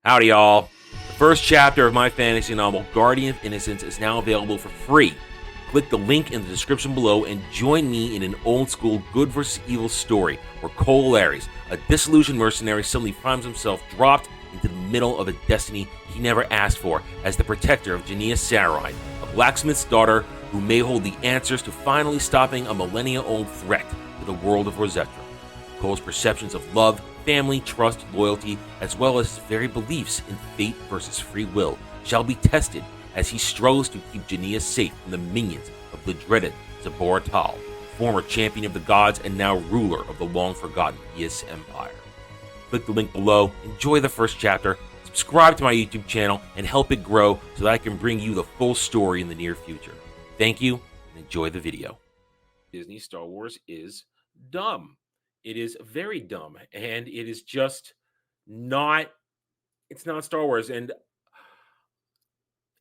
Howdy, y'all. The first chapter of my fantasy novel, Guardian of Innocence, is now available for free. Click the link in the description below and join me in an old-school good versus evil story where Cole Lares, a disillusioned mercenary, suddenly finds himself dropped into the middle of a destiny he never asked for as the protector of Jania Sarai, a blacksmith's daughter who may hold the answers to finally stopping a millennia-old threat to the world of Rosetta. Cole's perceptions of love, family, trust, loyalty, as well as his very beliefs in fate versus free will shall be tested as he struggles to keep Jania safe from the minions of the dreaded Zabor Tal, former champion of the gods and now ruler of the long-forgotten Yis Empire. Click the link below, enjoy the first chapter, subscribe to my YouTube channel, and help it grow so that I can bring you the full story in the near future. Thank you, and enjoy the video. Disney Star Wars is dumb. It is very dumb, and it is just not, it's not Star Wars. And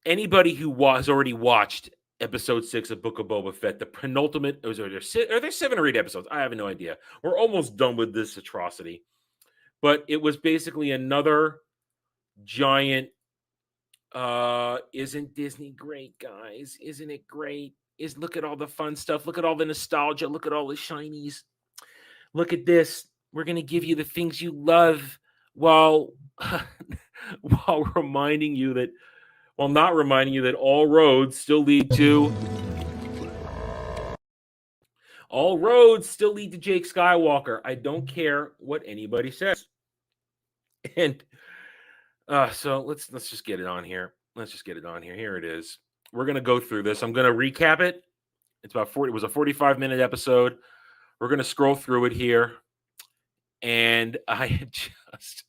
anybody who has already watched episode 6 of Book of Boba Fett, the penultimate, are there 7 or 8 episodes? I have no idea. We're almost done with this atrocity. But it was basically another giant, isn't Disney great, guys? Isn't it great? Look at all the fun stuff. Look at all the nostalgia. Look at all the shinies. Look at this. We're going to give you the things you love while while reminding you that, while not reminding you that all roads still lead to Jake Skywalker. I don't care what anybody says. And so let's just get it on here. Here it is. We're going to go through this. I'm going to recap it. It's about 40. It was a 45-minute episode. We're going to scroll through it here. And I just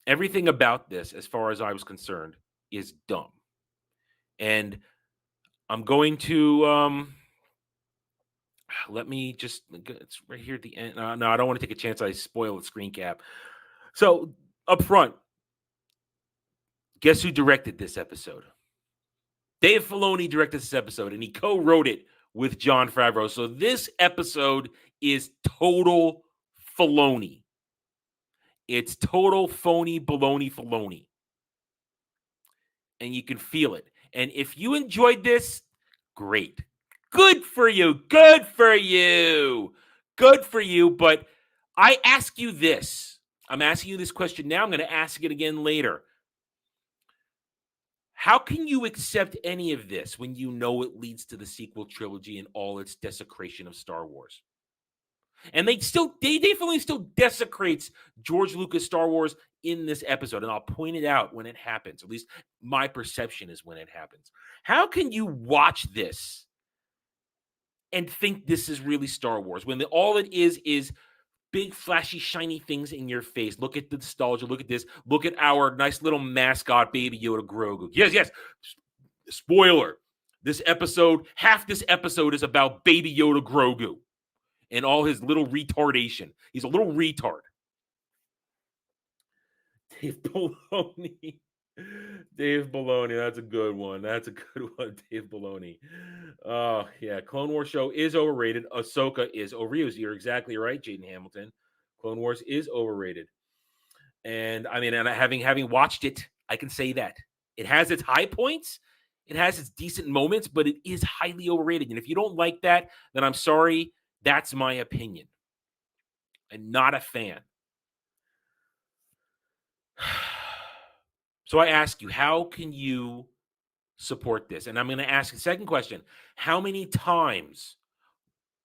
everything about this, as far as I was concerned, is dumb. And I'm going to let me just, it's right here at the end. No, I don't want to take a chance I spoil the screen cap. So up front, guess who directed this episode? Dave Filoni directed this episode, and he co-wrote it with Jon Favreau. So this episode is total Filoni. It's total phony baloney Filoni. And you can feel it. And if you enjoyed this, great. Good for you. Good for you. Good for you. But I ask you this. I'm asking you this question now. I'm going to ask it again later. How can you accept any of this when you know it leads to the sequel trilogy and all its desecration of Star Wars? And Dave Filoni still desecrates George Lucas Star Wars in this episode. And I'll point it out when it happens. At least my perception is when it happens. How can you watch this and think this is really Star Wars when all it is big, flashy, shiny things in your face? Look at the nostalgia. Look at this. Look at our nice little mascot, Baby Yoda Grogu. Yes. Spoiler. Half this episode is about Baby Yoda Grogu and all his little retardation. He's a little retard. Dave Filoni. That's a good one. Dave Filoni. Oh, yeah. Clone Wars show is overrated. Ahsoka is overused. You're exactly right, Jaden Hamilton. Clone Wars is overrated. And I mean, and having watched it, I can say that. It has its high points. It has its decent moments, but it is highly overrated. And if you don't like that, then I'm sorry. That's my opinion. I'm not a fan. So I ask you, how can you support this? And I'm going to ask a second question. How many times,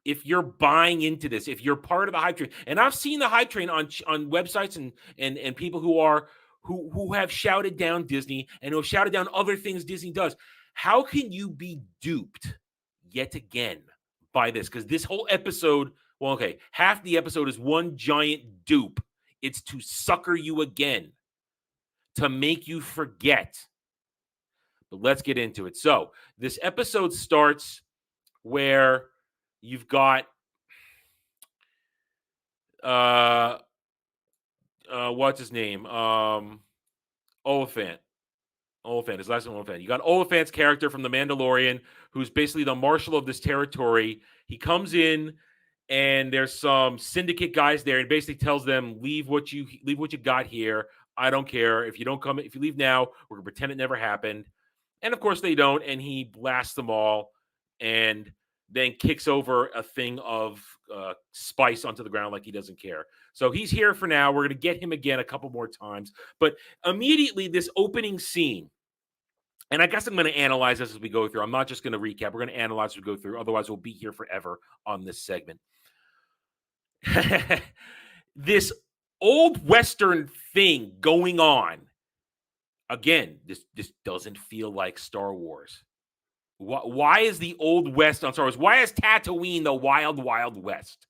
if you're buying into this, if you're part of the hype train, and I've seen the hype train on websites and people who have shouted down Disney and who have shouted down other things Disney does, how can you be duped yet again by this? Because this whole episode, well, okay, half the episode is one giant dupe. It's to sucker you again, to make you forget. But let's get into it. So this episode starts where you've got what's his name? Oliphant. His last name Oliphant. You got Oliphant's character from The Mandalorian, who's basically the marshal of this territory. He comes in and there's some syndicate guys there, and basically tells them, leave what you got here. I don't care if you don't come. If you leave now, we're gonna pretend it never happened. And of course they don't, and he blasts them all, and then kicks over a thing of spice onto the ground like he doesn't care. So he's here for now. We're gonna get him again a couple more times, but immediately this opening scene. And I guess I'm going to analyze this as we go through. I'm not just going to recap. We're going to analyze as we go through. Otherwise, we'll be here forever on this segment. This old Western thing going on. Again, this doesn't feel like Star Wars. Why is the Old West on Star Wars? Why is Tatooine the Wild, Wild West?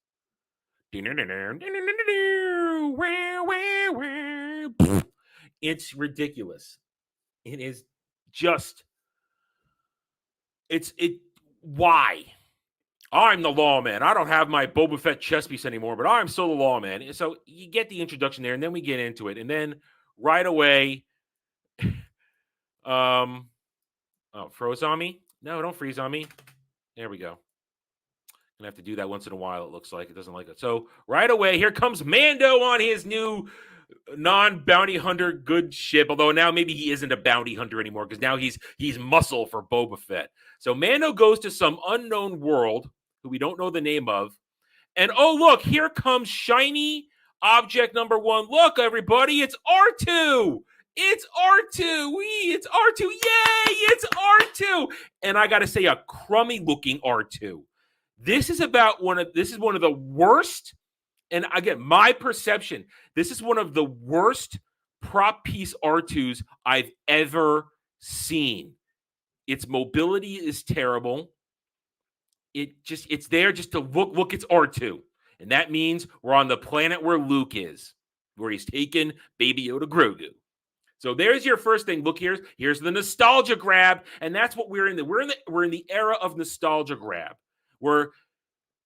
It's ridiculous. It is just, why? I'm the lawman. I don't have my Boba Fett chess piece anymore, but I'm still the lawman. So you get the introduction there, and then we get into it. And then right away, froze on me? No, don't freeze on me. There we go. Gonna have to do that once in a while, it looks like. It doesn't like it. So right away, here comes Mando on his new non-bounty hunter good ship, although now maybe he isn't a bounty hunter anymore because now he's muscle for Boba Fett. So Mando goes to some unknown world who we don't know the name of, and oh look, here comes shiny object number one. Look, everybody, it's R2. It's R2. It's R2. Yay! It's R2. And I gotta say, a crummy looking R2. This is one of the worst. And again, my perception, this is one of the worst prop piece R2s I've ever seen. Its mobility is terrible. It's there just to look, it's R2. And that means we're on the planet where Luke is, where he's taken Baby Yoda Grogu. So there's your first thing. Look, here's the nostalgia grab. And that's what we're in. We're in the era of nostalgia grab, where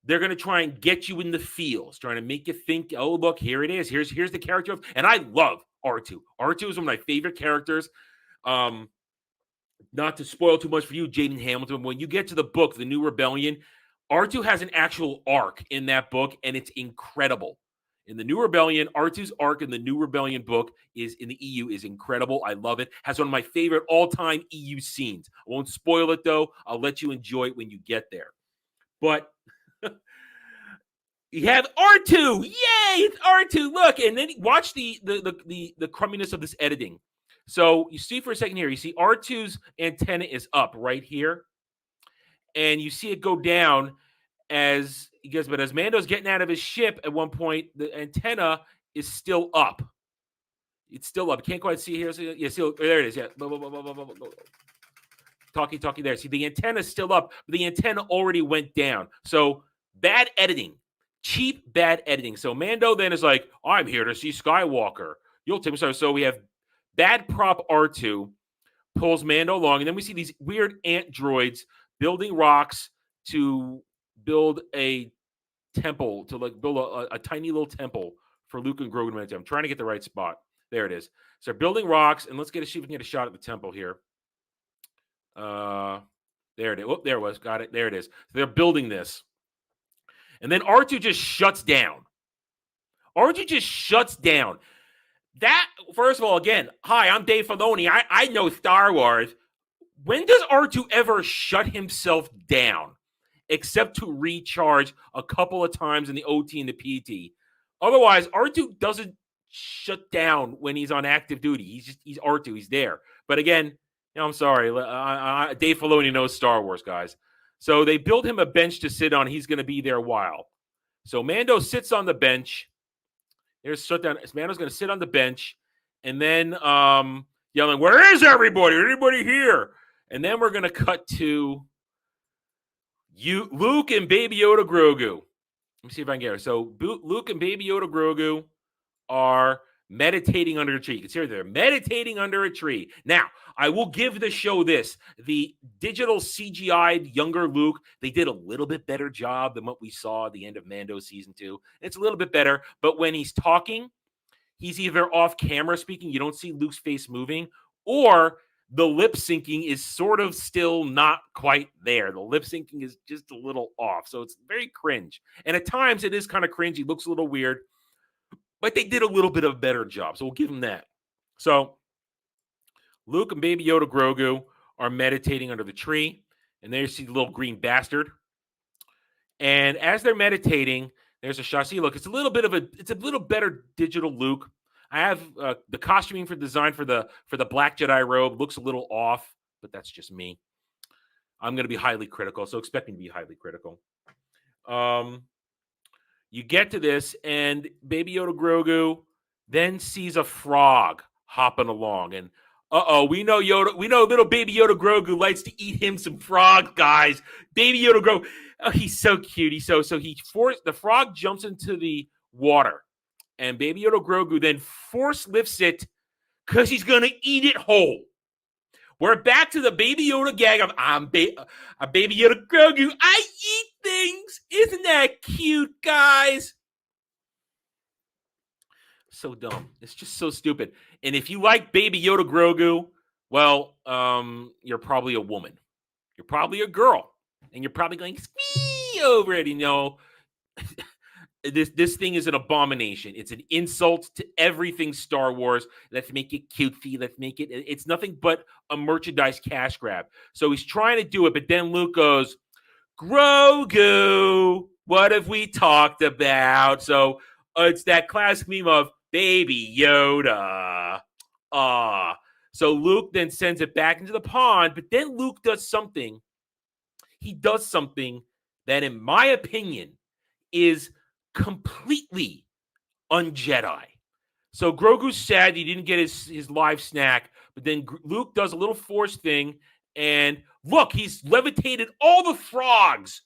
they're going to try and get you in the feels, trying to make you think, oh, look, here it is. Here's the character of, and I love R2. R2 is one of my favorite characters. Not to spoil too much for you, Jaden Hamilton, when you get to the book, The New Rebellion, R2 has an actual arc in that book, and it's incredible. In The New Rebellion, R2's arc in the New Rebellion book is in the EU is incredible. I love it. Has one of my favorite all-time EU scenes. I won't spoil it, though. I'll let you enjoy it when you get there. But you have R2. Yay, it's R2. Look, and then watch the crumminess of this editing. So you see for a second here, you see R2's antenna is up right here. And you see it go down as Mando's getting out of his ship at one point, the antenna is still up. It's still up. Can't quite see here. So, yeah, see, there it is. Yeah. Talkie there. See, the antenna is still up, but the antenna already went down. So bad editing. Cheap, bad editing. So Mando then is like, I'm here to see Skywalker. You'll take me. So we have bad prop R2 pulls Mando along, and then we see these weird ant droids building rocks to build a temple, to like build a tiny little temple for Luke and Grogu. I'm trying to get the right spot. There it is. So they're building rocks, and let's see if we can get a shot at the temple here. There it is. Oh, there it was. Got it. There it is. So they're building this. And then R2 just shuts down. R2 just shuts down. That, first of all, again, hi, I'm Dave Filoni. I know Star Wars. When does R2 ever shut himself down? Except to recharge a couple of times in the OT and the PT. Otherwise, R2 doesn't shut down when he's on active duty. He's R2. He's there. But again, I'm sorry. Dave Filoni knows Star Wars, guys. So they build him a bench to sit on. He's going to be there a while. So Mando sits on the bench. There's shut down. Mando's going to sit on the bench, and then yelling, "Where is everybody? Anybody here?" And then we're going to cut to Luke and Baby Yoda Grogu. Let me see if I can get it. So Luke and Baby Yoda Grogu are meditating under a tree. You can see her there, meditating under a tree. Now, I will give the show this. The digital CGI'd younger Luke, they did a little bit better job than what we saw at the end of Mando Season 2. It's a little bit better, but when he's talking, he's either off camera speaking, you don't see Luke's face moving, or the lip syncing is sort of still not quite there. The lip syncing is just a little off. So it's very cringe. And at times it is kind of cringy, looks a little weird, but they did a little bit of a better job. So we'll give them that. So Luke and Baby Yoda Grogu are meditating under the tree, and there you see the little green bastard. And as they're meditating, there's a shot. See, look, it's a little better digital Luke. I have the costuming for design for the Black Jedi robe looks a little off, but that's just me. I'm going to be highly critical, so expect me to be highly critical. You get to this, and Baby Yoda Grogu then sees a frog hopping along, and we know little Baby Yoda Grogu likes to eat him some frog, guys. Baby Yoda Grogu, oh, he's so cute. The frog jumps into the water, and Baby Yoda Grogu then force lifts it because he's gonna eat it whole. We're back to the Baby Yoda gag of I'm Baby Yoda Grogu. I eat things. Isn't that cute, guys? So dumb. It's just so stupid. And if you like Baby Yoda Grogu, well, you're probably a woman. You're probably a girl. And you're probably going, squee over it, This thing is an abomination. It's an insult to everything Star Wars. Let's make it cutesy. It's nothing but a merchandise cash grab. So he's trying to do it, but then Luke goes, Grogu, what have we talked about? So it's that classic meme of Baby Yoda. So Luke then sends it back into the pond, but then Luke does something. He does something that, in my opinion, is completely un-Jedi. So Grogu's sad he didn't get his live snack, but then Luke does a little force thing, and look, he's levitated all the frogs,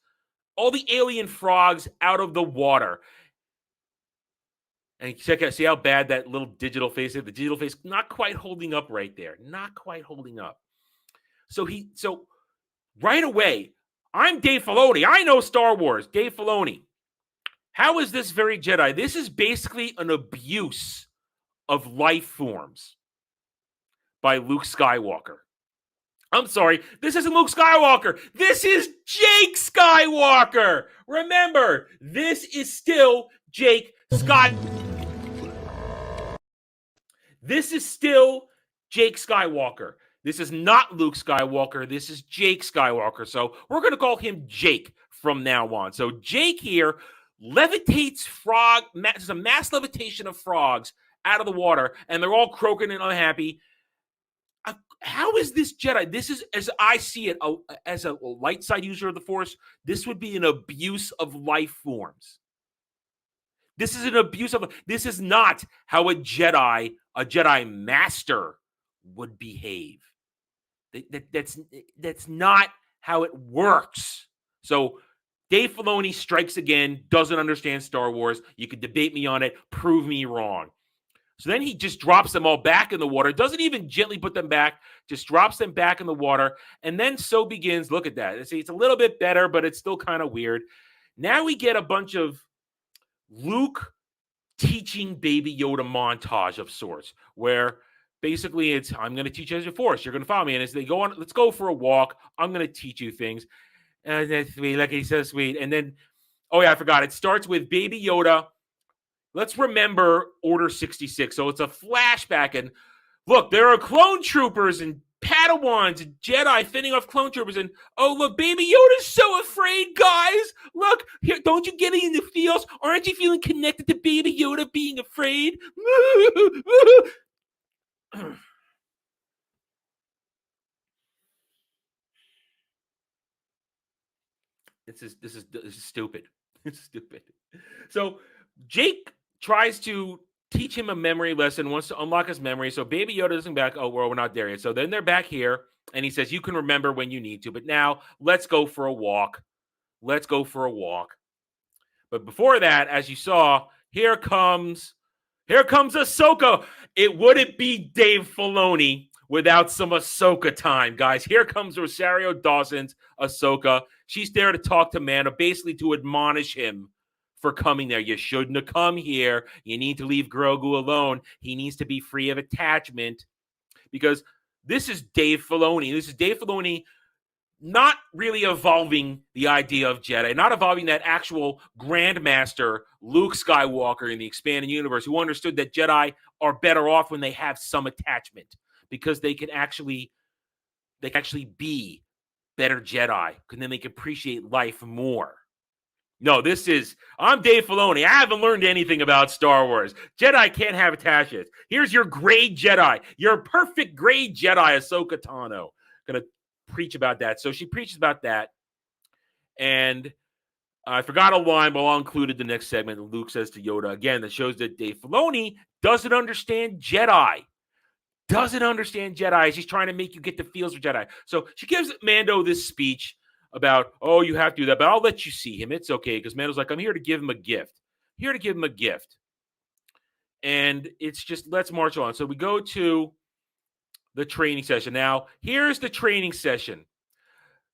all the alien frogs out of the water. And check out, see how bad that little digital face is? The digital face not quite holding up right there. Not quite holding up. So right away, I'm Dave Filoni. I know Star Wars. Dave Filoni. How is this very Jedi? This is basically an abuse of life forms by Luke Skywalker. I'm sorry, this isn't Luke Skywalker. This is Jake Skywalker. Remember, this is still Jake Skywalker. This is still Jake Skywalker. This is not Luke Skywalker. This is Jake Skywalker. So we're going to call him Jake from now on. So Jake here levitates there's a mass levitation of frogs out of the water, and they're all croaking and unhappy. How is this Jedi? This is, as I see it, as a light side user of the Force, this would be an abuse of life forms. This is an abuse of. This is not how a Jedi master would behave. That's not how it works. So Dave Filoni strikes again, doesn't understand Star Wars. You could debate me on it, prove me wrong. So then he just drops them all back in the water, doesn't even gently put them back, just drops them back in the water. And then so begins, look at that. See, it's a little bit better, but it's still kind of weird. Now we get a bunch of Luke teaching Baby Yoda montage of sorts, where basically it's, I'm going to teach you as a Force. You're going to follow me. And as they go on, let's go for a walk. I'm going to teach you things. And that's sweet. Like he's so sweet. And then, oh yeah, I forgot. It starts with Baby Yoda. Let's remember Order 66. So it's a flashback. And look, there are clone troopers and Padawans and Jedi fending off clone troopers. And oh, look, Baby Yoda's so afraid, guys. Look, here, don't you get it in the feels? Aren't you feeling connected to Baby Yoda being afraid? This is stupid. It's stupid. So Jake tries to teach him a memory lesson, wants to unlock his memory. So Baby Yoda doesn't back. Oh, well, we're not there yet. So then they're back here, and he says, you can remember when you need to. But now let's go for a walk. Let's go for a walk. But before that, as you saw, here comes Ahsoka. It wouldn't be Dave Filoni without some Ahsoka time, guys. Here comes Rosario Dawson's Ahsoka. She's there to talk to Mando, basically to admonish him for coming there. You shouldn't have come here. You need to leave Grogu alone. He needs to be free of attachment. Because This is Dave Filoni. This is Dave Filoni not really evolving the idea of Jedi, not evolving that actual Grandmaster Luke Skywalker in the expanded universe, who understood that Jedi are better off when they have some attachment, because they can actually be better Jedi, and then they can appreciate life more. No, I'm Dave Filoni. I haven't learned anything about Star Wars. Jedi can't have attachments. Here's your grade Jedi, your perfect grade Jedi, Ahsoka Tano. Gonna preach about that. So she preaches about that. And I forgot a line, but I'll include it in the next segment. Luke says to Yoda, again, that shows that Dave Filoni doesn't understand Jedi. She's trying to make you get the feels of Jedi. So she gives Mando this speech about, oh, you have to do that, but I'll let you see him. It's okay, because Mando's like, I'm here to give him a gift. And it's just, let's march on. So we go to the training session. Now, here's the training session.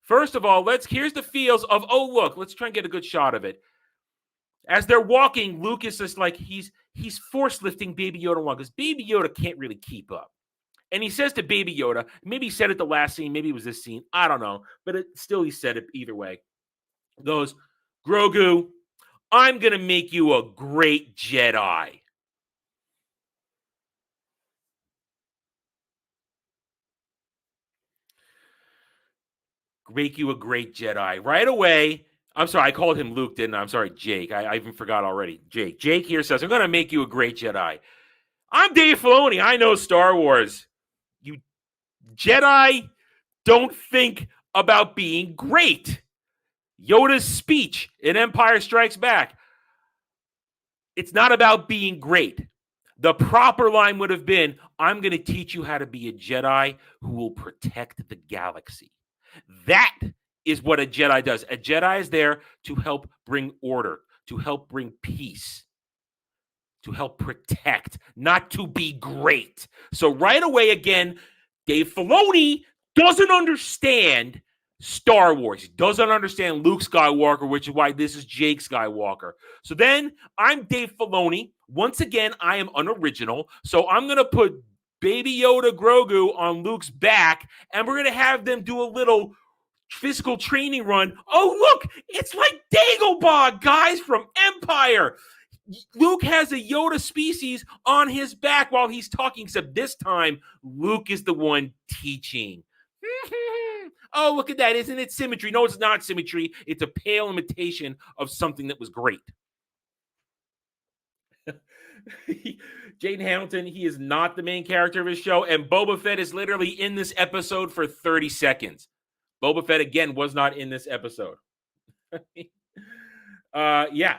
First of all, here's the feels of, oh, look, let's try and get a good shot of it. As they're walking, Luke is just like, he's force lifting Baby Yoda along, because Baby Yoda can't really keep up. And he says to Baby Yoda, maybe he said it the last scene, maybe it was this scene, I don't know, but he said it either way. He goes, Grogu, I'm going to make you a great Jedi. Make you a great Jedi. Right away, I'm sorry, I called him Luke, didn't I? I'm sorry, Jake. I even forgot already. Jake here says, I'm going to make you a great Jedi. I'm Dave Filoni. I know Star Wars. You Jedi don't think about being great. Yoda's speech in Empire Strikes Back. It's not about being great. The proper line would have been, I'm going to teach you how to be a Jedi who will protect the galaxy. That is what a Jedi does. A Jedi is there to help bring order, to help bring peace, to help protect, not to be great. So right away, again, Dave Filoni doesn't understand Star Wars. He doesn't understand Luke Skywalker, which is why this is Jake Skywalker. So then I'm Dave Filoni. Once again, I am unoriginal. So I'm going to put Baby Yoda Grogu on Luke's back, and we're going to have them do a little physical training run. Oh, look, it's like Dagobah, guys, from Empire. Luke has a Yoda species on his back while he's talking, except this time, Luke is the one teaching. Oh, look at that. Isn't it symmetry? No, it's not symmetry. It's a pale imitation of something that was great. Jaden Hamilton, he is not the main character of his show, and Boba Fett is literally in this episode for 30 seconds. Boba Fett, again, was not in this episode. Yeah.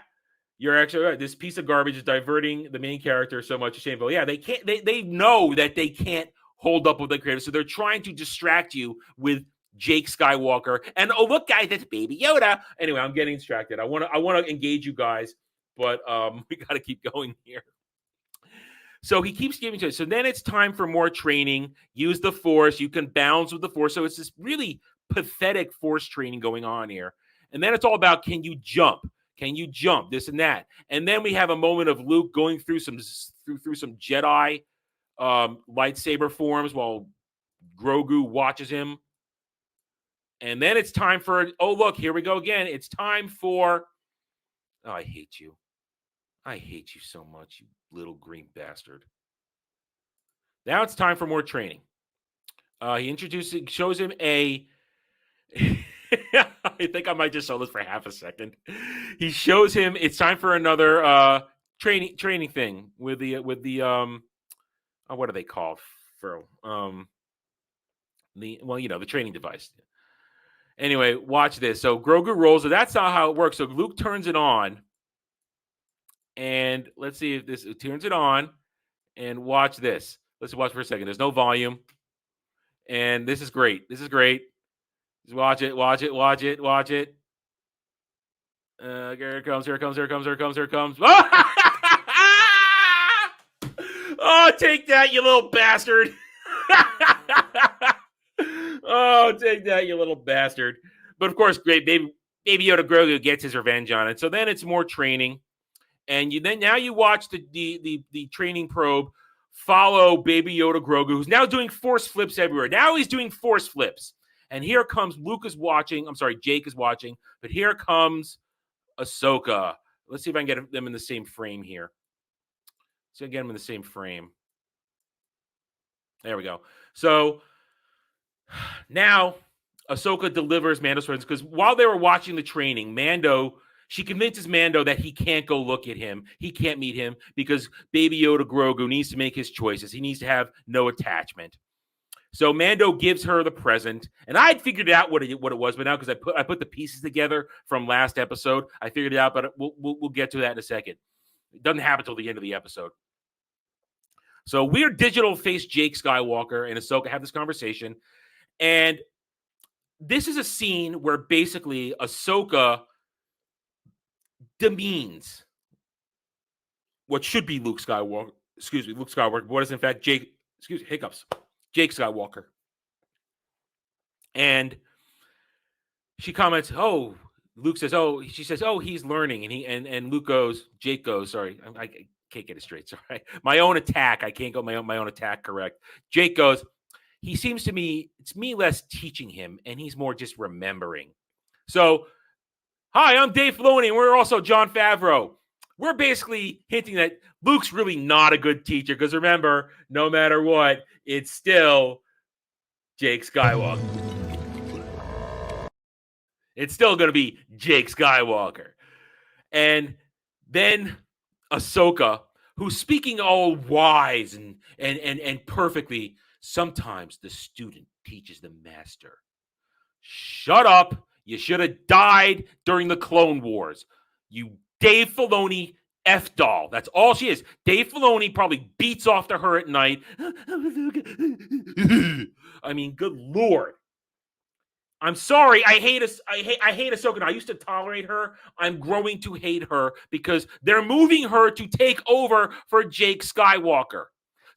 You're actually right. This piece of garbage is diverting the main character so much. Shameful. Yeah, they can't. They know that they can't hold up with the creative, so they're trying to distract you with Jake Skywalker. And oh, look, guys, that's Baby Yoda. Anyway, I'm getting distracted. I want to engage you guys, but we got to keep going here. So he keeps giving to it. So then it's time for more training. Use the Force. You can bounce with the Force. So it's this really pathetic Force training going on here. And then it's all about, can you jump? Can you jump? This and that. And then we have a moment of Luke going through some Jedi lightsaber forms while Grogu watches him. And then it's time for, oh, look, here we go again. It's time for, oh, I hate you. I hate you so much, you little green bastard. Now it's time for more training. He shows him a, I think I might just show this for half a second. He shows him it's time for another training thing with the what are they called? The training device. Anyway, watch this. So Grogu rolls it. That's not how it works. So Luke turns it on. And let's see if it turns it on. And watch this. Let's watch for a second. There's no volume. And this is great. Just watch it. Here it comes. Oh, take that, you little bastard. Oh, take that, you little bastard. But of course, great Baby Yoda Grogu gets his revenge on it. So then it's more training. And now you watch the training probe follow Baby Yoda Grogu, who's now doing force flips everywhere. Now he's doing force flips. And here comes Jake is watching, but here comes Ahsoka. Let's see if I can get them in the same frame here. So get them in the same frame. There we go. So now Ahsoka delivers Mando's friends because while they were watching the training, she convinces Mando that he can't go look at him. He can't meet him because Baby Yoda Grogu needs to make his choices. He needs to have no attachment. So Mando gives her the present, and I had figured out what it was, but now because I put the pieces together from last episode, I figured it out. But we'll get to that in a second. It doesn't happen until the end of the episode. So weird digital face Jake Skywalker and Ahsoka have this conversation, and this is a scene where basically Ahsoka demeans what should be Luke Skywalker. Luke Skywalker. What is in fact Jake Skywalker. And she comments, Luke says, she says, he's learning. And Jake goes, sorry, I can't get it straight. Sorry. My own attack. I can't go my own attack correct. Jake goes, he seems to me, it's me less teaching him, and he's more just remembering. So, hi, I'm Dave Filoni, and we're also Jon Favreau. We're basically hinting that Luke's really not a good teacher because remember, no matter what, it's still Jake Skywalker. It's still going to be Jake Skywalker. And then Ahsoka, who's speaking all wise and perfectly, sometimes the student teaches the master. Shut up. You should have died during the Clone Wars. You Dave Filoni F-doll. That's all she is. Dave Filoni probably beats off to her at night. I mean, good Lord. I'm sorry. I hate Ahsoka. I used to tolerate her. I'm growing to hate her because they're moving her to take over for Jake Skywalker.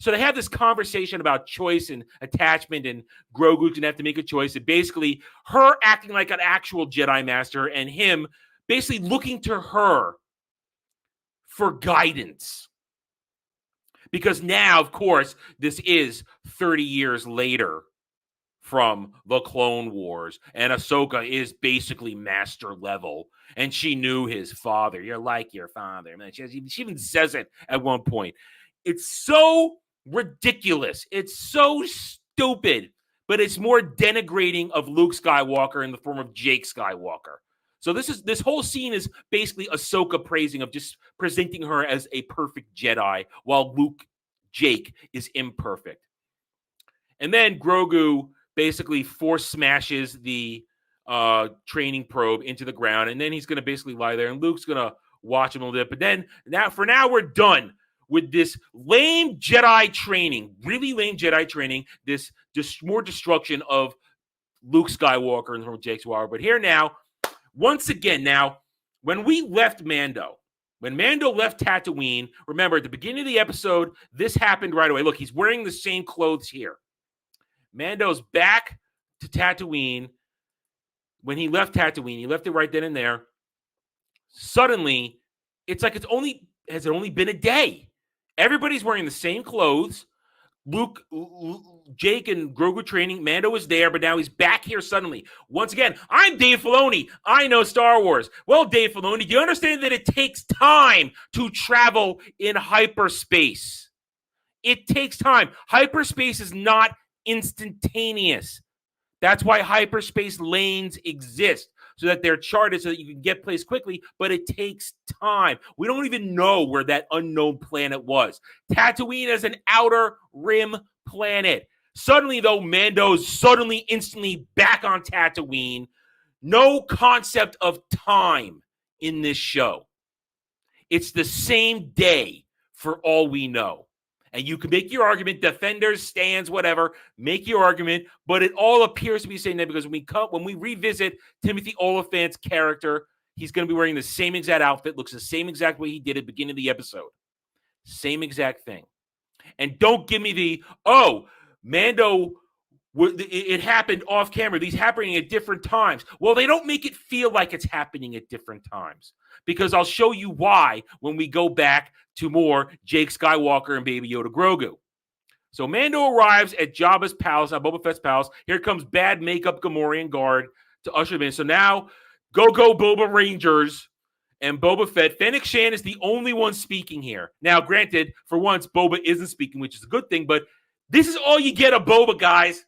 So they have this conversation about choice and attachment, and Grogu's going to have to make a choice. And basically, her acting like an actual Jedi Master and him basically looking to her for guidance. Because now, of course, this is 30 years later from the Clone Wars, and Ahsoka is basically master level, and she knew his father. You're like your father. Man, she even says it at one point. It's so ridiculous. It's so stupid, but it's more denigrating of Luke Skywalker in the form of Jake Skywalker. So this whole scene is basically Ahsoka praising of just presenting her as a perfect Jedi, while Jake is imperfect. And then Grogu basically force smashes the training probe into the ground, and then he's going to basically lie there, and Luke's going to watch him a little bit. But then for now, we're done with this lame Jedi training, really lame Jedi training, this more destruction of Luke Skywalker and from Jake Skywalker. But here now, once again, when Mando left Tatooine, remember at the beginning of the episode, this happened right away. Look, he's wearing the same clothes here. Mando's back to Tatooine. When he left Tatooine, he left it right then and there. Suddenly, it's like has it only been a day? Everybody's wearing the same clothes. Jake and Grogu training. Mando was there, but now he's back here suddenly. Once again, I'm Dave Filoni. I know Star Wars. Well, Dave Filoni, do you understand that it takes time to travel in hyperspace? It takes time. Hyperspace is not instantaneous. That's why hyperspace lanes exist, so that they're charted so that you can get places quickly, but it takes time. We don't even know where that unknown planet was. Tatooine is an outer rim planet. Suddenly, though, Mando's instantly back on Tatooine. No concept of time in this show. It's the same day for all we know. And you can make your argument, defenders, stands, whatever, make your argument, but it all appears to be the same day because when we revisit Timothy Oliphant's character, he's going to be wearing the same exact outfit, looks the same exact way he did at the beginning of the episode. Same exact thing. And don't give me Mando, it happened off camera. These happening at different times. Well, they don't make it feel like it's happening at different times, because I'll show you why when we go back to more Jake Skywalker and Baby Yoda Grogu. So Mando arrives at Jabba's palace, Boba Fett's palace. Here comes bad makeup Gamorrean guard to usher him in. So now, go Boba Rangers and Boba Fett. Fennec Shan is the only one speaking here. Now, granted, for once, Boba isn't speaking, which is a good thing, but this is all you get of Boba, guys.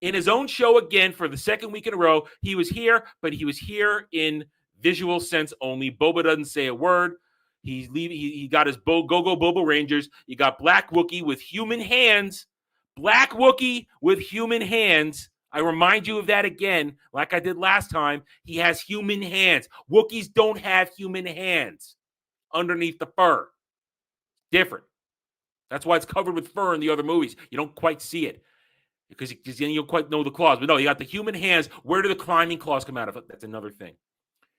In his own show again for the second week in a row, he was here, but he was here in visual sense only. Boba doesn't say a word. He's leaving. He got his go Boba Rangers. You got Black Wookiee with human hands. Black Wookiee with human hands. I remind you of that again, like I did last time. He has human hands. Wookiees don't have human hands underneath the fur. Different. That's why it's covered with fur in the other movies. You don't quite see it because you don't quite know the claws. But no, you got the human hands. Where do the climbing claws come out of? That's another thing.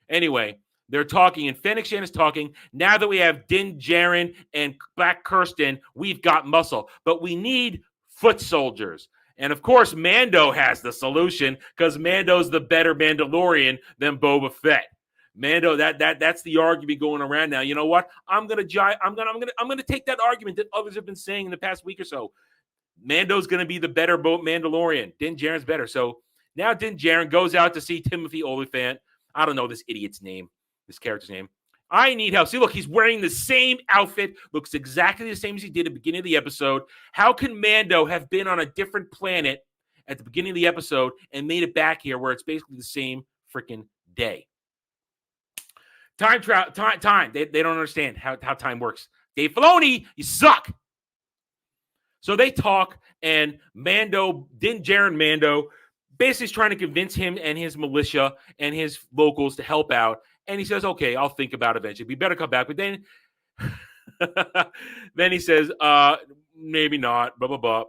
Anyway, they're talking, and Fennec Shan is talking. Now that we have Din Djarin and Black Kirsten, we've got muscle. But we need foot soldiers. And, of course, Mando has the solution because Mando's the better Mandalorian than Boba Fett. Mando, that's the argument going around now. You know what? I'm gonna take that argument that others have been saying in the past week or so. Mando's gonna be the better Mandalorian. Din Djarin's better. So now Din Djarin goes out to see Timothy Olyphant. I don't know this idiot's name, this character's name. I need help. See, look, he's wearing the same outfit, looks exactly the same as he did at the beginning of the episode. How can Mando have been on a different planet at the beginning of the episode and made it back here where it's basically the same freaking day? Time. They don't understand how time works. Dave Filoni, you suck. So they talk, and Mando, Din Djarin Mando, basically is trying to convince him and his militia and his locals to help out. And he says, okay, I'll think about it eventually. We better come back. But then, then he says, maybe not, blah, blah, blah.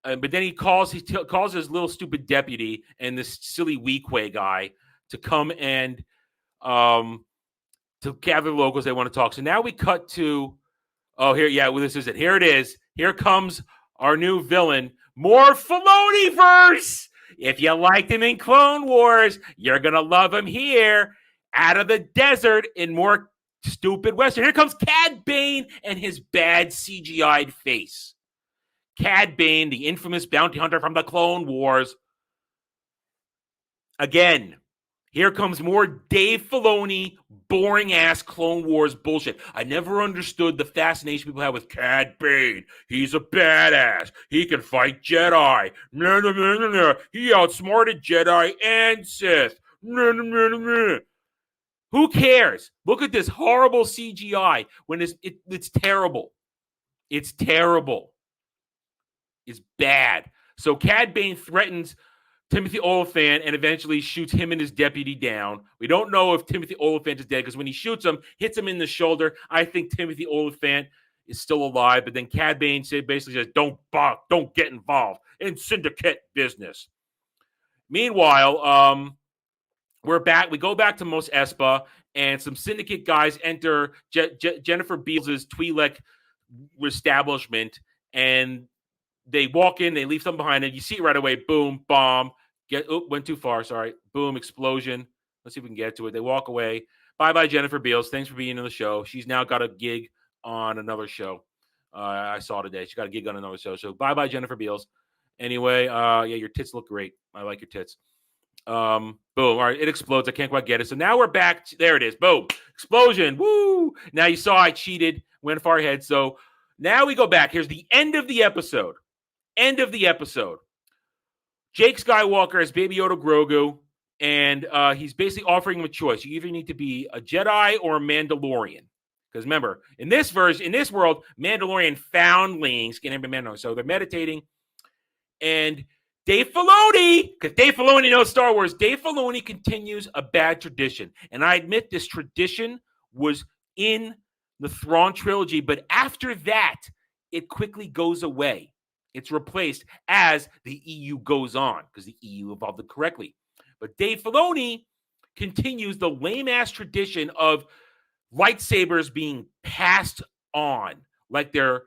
But then he calls his little stupid deputy and this silly Weequay guy to come and to gather the locals. They want to talk. So now we cut to, this is it. Here it is. Here comes our new villain. More Filoni-verse. If you liked him in Clone Wars, you're going to love him here. Out of the desert in more stupid Western. Here comes Cad Bane and his bad CGI'd face. Cad Bane, the infamous bounty hunter from the Clone Wars. Again, here comes more Dave Filoni, boring-ass Clone Wars bullshit. I never understood the fascination people have with Cad Bane. He's a badass. He can fight Jedi. He outsmarted Jedi and Sith. Who cares? Look at this horrible CGI when it's terrible. It's terrible. It's bad. So Cad Bane threatens Timothy Olyphant and eventually shoots him and his deputy down. We don't know if Timothy Olyphant is dead because when he shoots him, hits him in the shoulder. I think Timothy Olyphant is still alive, but then Cad Bane basically says, don't get involved in syndicate business. Meanwhile, we're back. We go back to Mos Espa, and some syndicate guys enter Jennifer Beals' Twi'lek establishment, and they walk in, they leave something behind it. You see it right away. Boom, bomb. Went too far. Sorry. Boom, explosion. Let's see if we can get to it. They walk away. Bye-bye, Jennifer Beals. Thanks for being on the show. She's now got a gig on another show. I saw today. She got a gig on another show. So bye-bye, Jennifer Beals. Anyway, your tits look great. I like your tits. Boom. All right, it explodes. I can't quite get it. So now we're back. There it is. Boom. Explosion. Woo. Now you saw I cheated. Went far ahead. So now we go back. Here's the end of the episode. End of the episode. Jake Skywalker as Baby Yoda Grogu, and he's basically offering him a choice. You either need to be a Jedi or a Mandalorian. Because remember, in this world, Mandalorian foundlings can have been Mandalorian. So they're meditating. And Dave Filoni, because Dave Filoni knows Star Wars, Dave Filoni continues a bad tradition. And I admit this tradition was in the Thrawn trilogy, but after that, it quickly goes away. It's replaced as the EU goes on because the EU evolved it correctly. But Dave Filoni continues the lame-ass tradition of lightsabers being passed on, like they're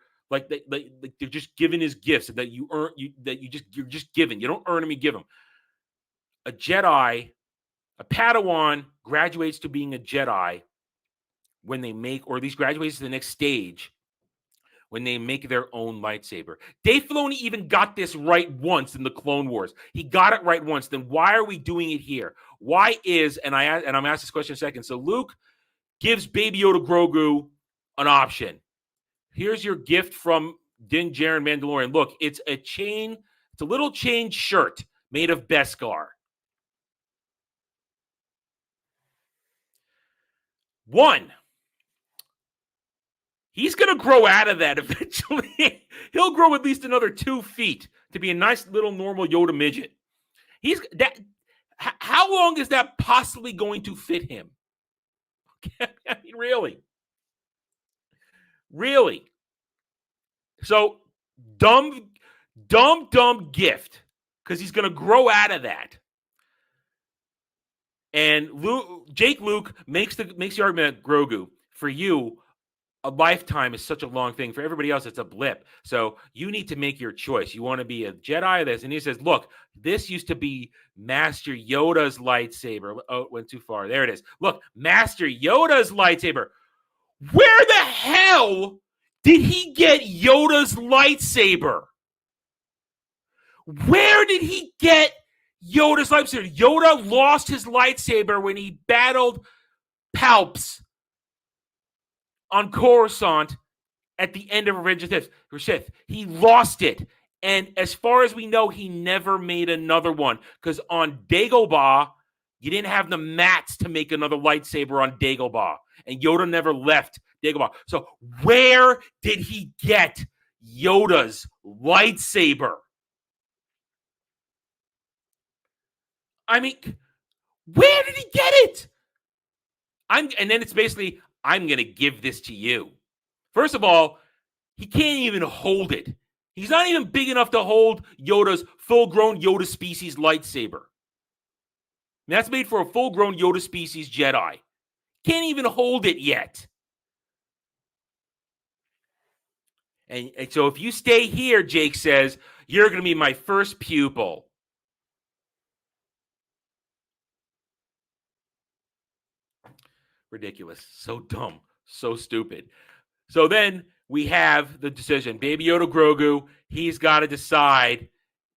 just given as gifts that you're just given. You don't earn them, you give them. A Jedi, a Padawan graduates to being a Jedi when they make, or at least graduates to the next stage when they make their own lightsaber. Dave Filoni even got this right once in the Clone Wars. He got it right once. Then why are we doing it here? Why is, and I'm asked this question in a second. So Luke gives Baby Yoda Grogu an option. Here's your gift from Din Djarin Mandalorian. Look, it's a chain. It's a little chain shirt made of Beskar. One, he's going to grow out of that eventually. He'll grow at least another 2 feet to be a nice little normal Yoda midget. How long is that possibly going to fit him? I mean, really? Really? So, dumb gift, because he's going to grow out of that. And Jake Luke makes the argument, Grogu, for you, a lifetime is such a long thing. For everybody else, it's a blip. So you need to make your choice. You want to be a Jedi or this? And he says, look, this used to be Master Yoda's lightsaber. Oh, it went too far. There it is. Look, Master Yoda's lightsaber. Where the hell did he get Yoda's lightsaber? Where did he get Yoda's lightsaber? Yoda lost his lightsaber when he battled Palps on Coruscant at the end of Revenge of the Sith. He lost it. And as far as we know, he never made another one. Because on Dagobah, you didn't have the mats to make another lightsaber on Dagobah. And Yoda never left Dagobah. So where did he get Yoda's lightsaber? I mean, where did he get it? And then it's basically, I'm going to give this to you. First of all, he can't even hold it. He's not even big enough to hold Yoda's full-grown Yoda species lightsaber. And that's made for a full-grown Yoda species Jedi. Can't even hold it yet. And so if you stay here, Jake says, you're going to be my first pupil. Ridiculous. So dumb. So stupid. So then we have the decision. Baby Yoda Grogu, he's got to decide,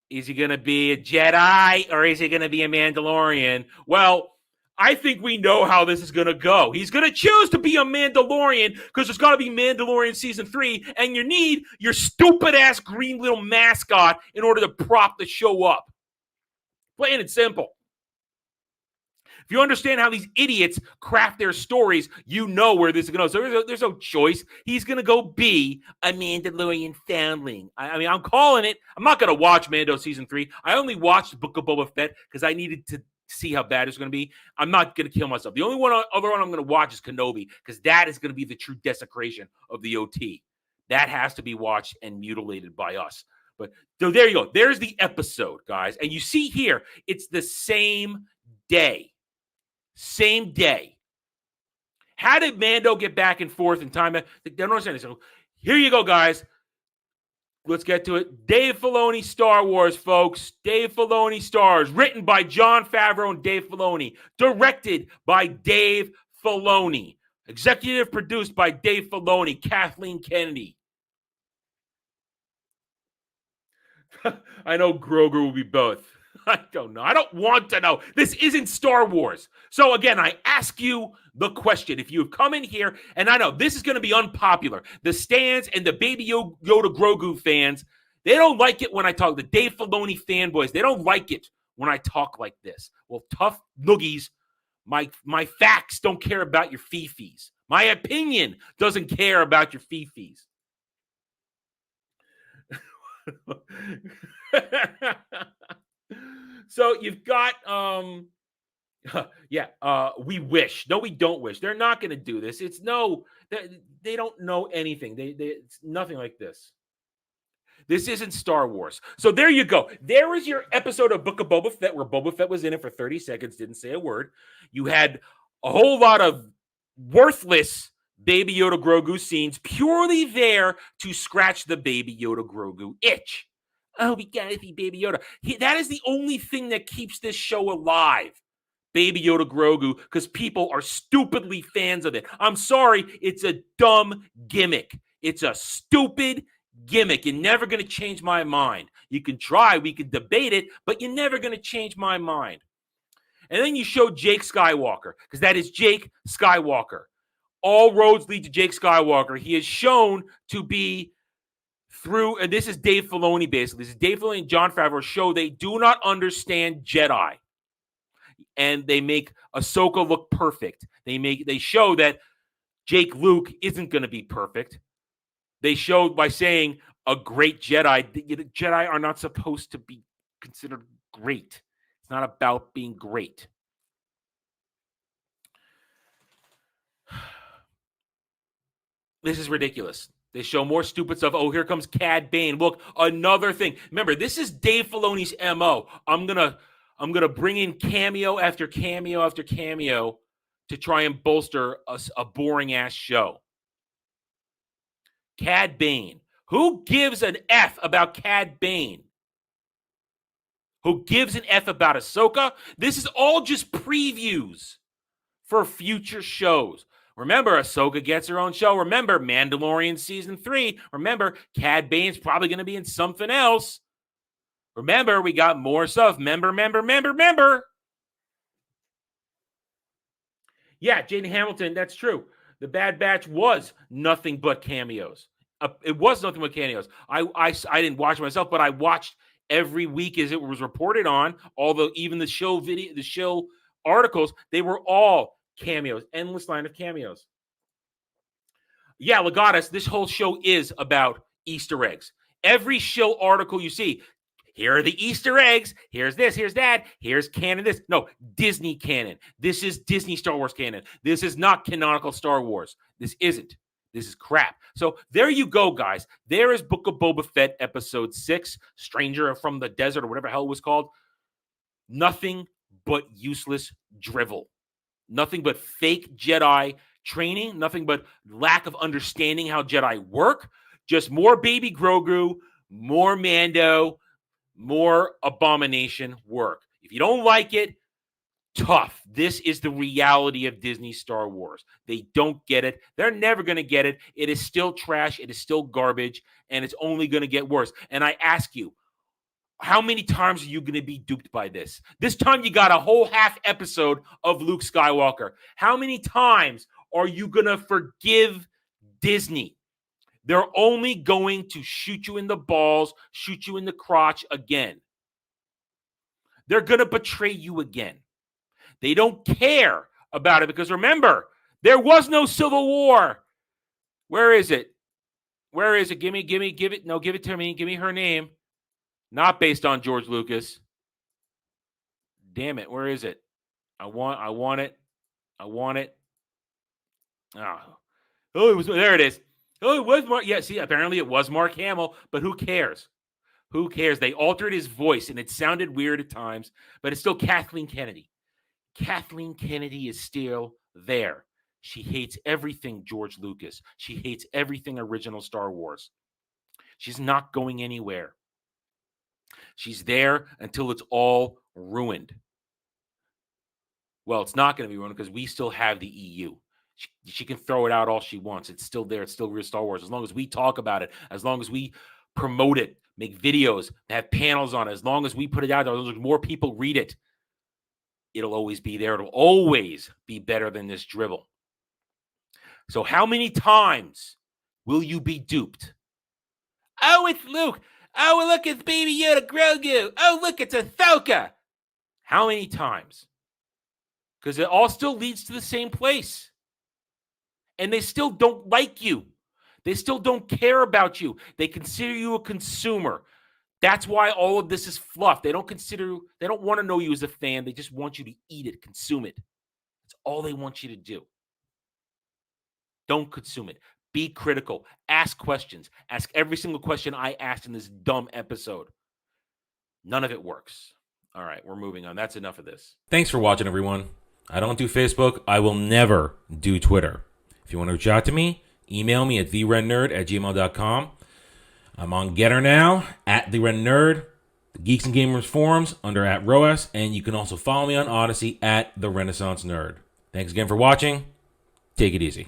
is he going to be a Jedi or is he going to be a Mandalorian? Well, I think we know how this is going to go. He's going to choose to be a Mandalorian because there's got to be Mandalorian Season 3, and you need your stupid-ass green little mascot in order to prop the show up. Plain and simple. If you understand how these idiots craft their stories, you know where this is going to go. So there's no choice. He's going to go be a Mandalorian foundling. I mean, I'm calling it. I'm not going to watch Mando Season 3. I only watched the Book of Boba Fett because I needed to see how bad it's going to be. I'm not going to kill myself. The only other one I'm going to watch is Kenobi because that is going to be the true desecration of the OT. That has to be watched and mutilated by us. But so there you go. There's the episode, guys. And you see here, it's the same day. Same day. How did Mando get back and forth in time? They don't understand. So here you go, guys. Let's get to it. Dave Filoni Star Wars, folks. Dave Filoni stars. Written by Jon Favreau and Dave Filoni. Directed by Dave Filoni. Executive produced by Dave Filoni, Kathleen Kennedy. I know Grogu will be both. I don't know. I don't want to know. This isn't Star Wars. So again, I ask you the question. If you've come in here, and I know this is going to be unpopular. The Stans and the Baby Yoda Grogu fans, they don't like it when I talk. The Dave Filoni fanboys, they don't like it when I talk like this. Well, tough noogies, my facts don't care about your fifis. My opinion doesn't care about your fifis. So you've got, we wish. No, we don't wish. They're not going to do this. It's they don't know anything. It's nothing like this. This isn't Star Wars. So there you go. There is your episode of Book of Boba Fett where Boba Fett was in it for 30 seconds, didn't say a word. You had a whole lot of worthless Baby Yoda Grogu scenes purely there to scratch the Baby Yoda Grogu itch. Oh, we gotta see Baby Yoda. That is the only thing that keeps this show alive. Baby Yoda Grogu, because people are stupidly fans of it. I'm sorry, it's a dumb gimmick. It's a stupid gimmick. You're never going to change my mind. You can try, we can debate it, but you're never going to change my mind. And then you show Jake Skywalker, because that is Jake Skywalker. All roads lead to Jake Skywalker. He is shown to be through, and this is Dave Filoni basically. This is Dave Filoni and Jon Favreau show they do not understand Jedi. And they make Ahsoka look perfect. They show that Jake Luke isn't going to be perfect. They showed by saying a great Jedi. Jedi are not supposed to be considered great. It's not about being great. This is ridiculous. They show more stupid stuff. Oh, here comes Cad Bane. Look, another thing. Remember, this is Dave Filoni's MO. I'm gonna bring in cameo after cameo after cameo to try and bolster a boring ass show. Cad Bane. Who gives an F about Cad Bane? Who gives an F about Ahsoka? This is all just previews for future shows. Remember, Ahsoka gets her own show. Remember, Mandalorian Season 3. Remember, Cad Bane's probably going to be in something else. Remember, we got more stuff. Member. Yeah, Jaden Hamilton, that's true. The Bad Batch was nothing but cameos. It was nothing but cameos. I didn't watch it myself, but I watched every week as it was reported on. Although even the show video, the show articles, they were all cameos. Endless line of cameos. Yeah, Legatus, this whole show is about Easter eggs. Every show article you see, here are the Easter eggs. Here's this, here's that. Here's canon this. No, Disney canon. This is Disney Star Wars canon. This is not canonical Star Wars. This isn't. This is crap. So there you go, guys. There is Book of Boba Fett, Episode 6, Stranger from the Desert, or whatever the hell it was called. Nothing but useless drivel. Nothing but fake Jedi training. Nothing but lack of understanding how Jedi work. Just more Baby Grogu, more Mando, more abomination work. If you don't like it, tough. This is the reality of Disney Star Wars. They don't get it. They're never going to get it. It is still trash. It is still garbage, and it's only going to get worse. And I ask you, how many times are you going to be duped by this? This time you got a whole half episode of Luke Skywalker. How many times are you going to forgive Disney? They're only going to shoot you in the balls, shoot you in the crotch again. They're going to betray you again. They don't care about it because remember, there was no Civil War. Where is it? Where is it? Give it. No, give it to me. Give me her name. Not based on George Lucas. Damn it. Where is it? I want it. Oh, it was, there it is. Oh, it was Mark. Yeah, see, apparently it was Mark Hamill, but who cares? Who cares? They altered his voice, and it sounded weird at times, but it's still Kathleen Kennedy. Kathleen Kennedy is still there. She hates everything George Lucas. She hates everything original Star Wars. She's not going anywhere. She's there until it's all ruined. Well, it's not going to be ruined because we still have the EU. She can throw it out all she wants. It's still there. It's still real Star Wars. As long as we talk about it, as long as we promote it, make videos, have panels on it, as long as we put it out there, as long as more people read it, it'll always be there. It'll always be better than this drivel. So how many times will you be duped? Oh, it's Luke. Oh, look, it's Baby Yoda Grogu. Oh, look, it's Ahsoka. How many times? Because it all still leads to the same place. And they still don't like you. They still don't care about you. They consider you a consumer. That's why all of this is fluff. They don't want to know you as a fan. They just want you to eat it, consume it. That's all they want you to do. Don't consume it. Be critical. Ask questions. Ask every single question I asked in this dumb episode. None of it works. All right, we're moving on. That's enough of this. Thanks for watching, everyone. I don't do Facebook. I will never do Twitter. If you want to reach out to me, email me at therednerd@gmail.com. I'm on Getter now, at @TheRedNerd, the Geeks and Gamers forums under @ROAS, and you can also follow me on Odyssey at The Renaissance Nerd. Thanks again for watching. Take it easy.